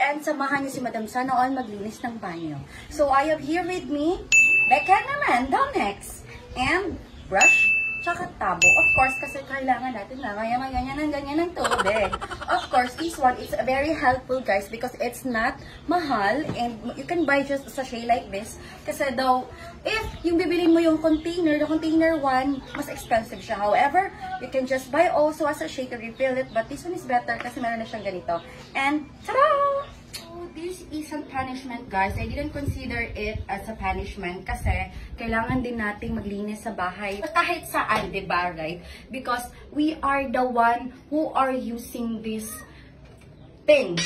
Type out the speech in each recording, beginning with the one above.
and samahan niyo si Madam Sana All maglinis ng banyo. So, I have here with me, Becca naman, Domex, and brush, tsaka tabo. Of course, kasi kailangan natin na ganyan ng tubig. Of course, this one is very helpful, guys, because it's not mahal and you can buy just a sachet like this. Kasi daw, if yung bibili mo yung container, the container one, mas expensive siya. However, you can just buy also a sachet to refill it, but this one is better kasi meron na siyang ganito. And, tada! This isn't punishment, guys. I didn't consider it as a punishment kasi kailangan din nating maglinis sa bahay kahit saan, diba, right? Because we are the one who are using this thing.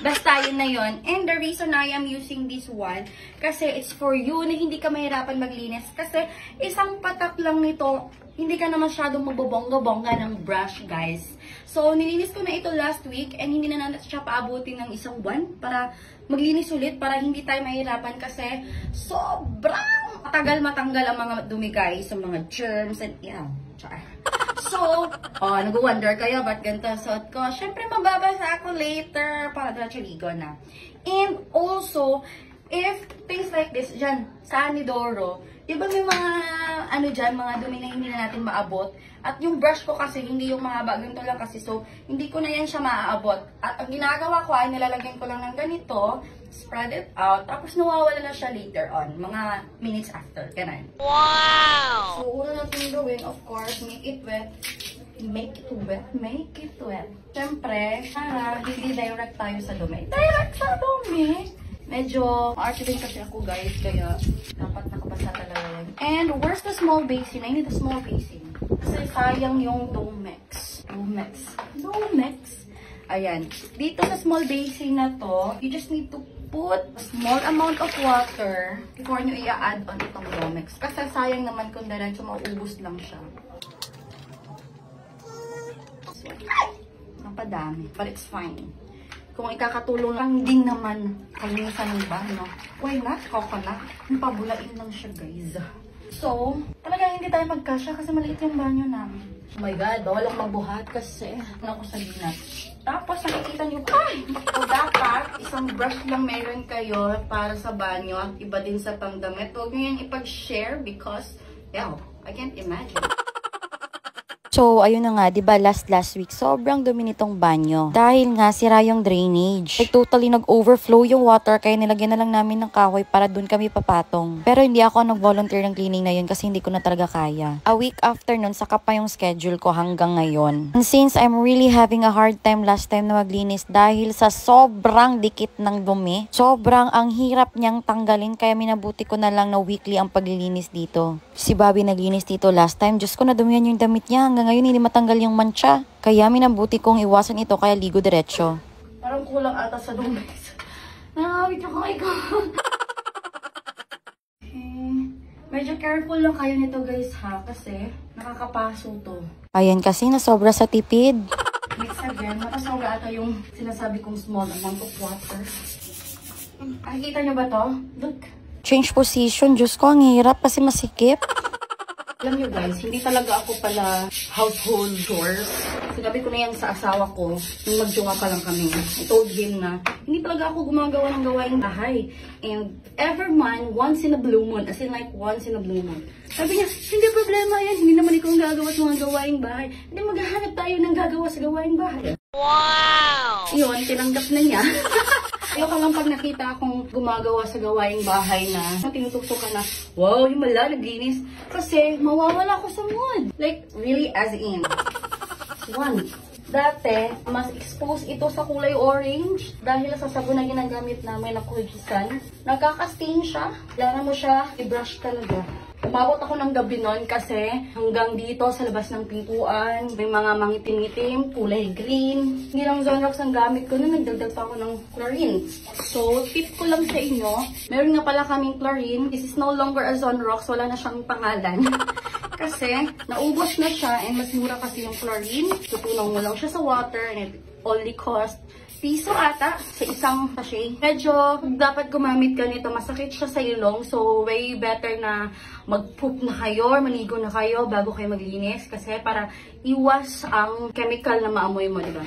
Basta yun na yun. And the reason I am using this one kasi it's for you na hindi ka mahirapan maglinis. Kasi isang patak lang nito, hindi ka na masyadong magbobongga-bongga ng brush, guys. So, nilinis ko na ito last week and hindi na natin siya paabutin ng isang buwan para maglinis ulit para hindi tayo mahirapan kasi sobrang matagal matanggal ang mga dumi, guys. Yung mga germs and yeah. So, nag-wonder kayo ba't ganito suot ko? Syempre, mababasa ako later para diretso na. And also, if things like this, dyan, sa Anidoro, diba may mga, mga dumi na hindi na natin maabot. At yung brush ko kasi, hindi yung mahaba, ganito lang kasi. So, hindi ko na yan siya maaabot. At ang ginagawa ko ay nilalagyan ko lang ng ganito, spread it out, tapos nawawala na siya later on, mga minutes after. Ganun. Wow! So, una natin gawin, of course, make it wet. Make it wet. Make it wet. Siyempre, hindi direct tayo sa dumi. Direct sa dumi! Medyo arch din kasi ako, guys, kaya dapat nakabasa talaga yan. And where's the small basin? I need a small basin. Kasi sayang yung Domex. Ayan. Dito sa small basin na to, you just need to put a small amount of water before nyo i-add on itong Domex. Kasi sayang naman kung diretso mauubos lang siya. So, napadami. But it's fine. Kung ikakatulong lang din naman kalinisan ng banyo, why not? Coconut. Pabulain lang siya, guys. So, talagang hindi tayo magkasya kasi maliit yung banyo namin. Oh my God, bawal akong magbuhat kasi ako sa binat. Tapos nakikita nyo, so dapat isang brush lang meron kayo para sa banyo at iba din sa pangdamit. Huwag nyo yan ipag-share because, yeah, I can't imagine. So, ayun na nga, diba last week, sobrang dumi nitong banyo. Dahil nga, sira yung drainage. Like, totally nag-overflow yung water, kaya nilagyan na lang namin ng kahoy para dun kami papatong. Pero hindi ako nag-volunteer ng cleaning na yun kasi hindi ko na talaga kaya. A week after nun, saka pa yung schedule ko hanggang ngayon. And since I'm really having a hard time last time na maglinis dahil sa sobrang dikit ng dumi, sobrang ang hirap niyang tanggalin, kaya minabuti ko na lang na weekly ang paglilinis dito. Si Bobby naglinis dito last time, Diyos ko, nadumihan yung damit niya hanggang ngayon hindi matanggal yung mancha. Kaya minabuti kong iwasan ito kaya ligo diretso. Parang kulang ata sa Domex. Nakawit yung kamay ko. Medyo careful lang kayo nito, guys, ha? Kasi nakakapaso to. Ayan kasi nasobra sa tipid. Mix again. Matasobra ata yung sinasabi kong small amount of water. Nakikita nyo ba to? Look. Change position. Diyos ko, ang hirap kasi masikip. Alam nyo, guys, hindi talaga ako pala household chores. Sinabi ko na yan sa asawa ko, nung magjowa pa lang kami. I told him na, hindi talaga ako gumagawa ng gawaing bahay. And every month, once in a blue moon, as in like once in a blue moon. Sabi niya, hindi problema yan, hindi naman ikaw gagawa sa mga gawaing bahay. Hindi maghahanap tayo ng gagawa sa gawaing bahay. Wow! Yun, tinanggap na niya. Ayoko lang pag nakita akong gumagawa sa gawaing bahay na tinutukso ka na, wow, himala, naglinis. Kasi mawawala ako sa mood. Like, really as in. One, dati, mas expose ito sa kulay orange dahil sa sabon na ginagamit namin na kuhigisan. Nagkaka-stain siya. Kailangan mo siya i-brush talaga. Umabot ako ng gabi nun kasi hanggang dito sa labas ng pintuan, may mga mangitim-itim, kulay green. Hindi lang Zonrox ang gamit ko na nagdagdag pa ako ng chlorine. So, tip ko lang sa inyo, meron nga pala kaming chlorine. This is no longer a Zonrox, wala na siyang pangalan. Kasi, naubos na siya and mas mura kasi yung chlorine. Tutunaw mo lang siya sa water and it only cost piso ata sa isang sachet. Medyo dapat gumamit ka nito. Masakit siya sa ilong. So, way better na mag-poop na kayo or maligo na kayo bago kayo maglinis. Kasi para iwas ang chemical na maamoy mo, diba?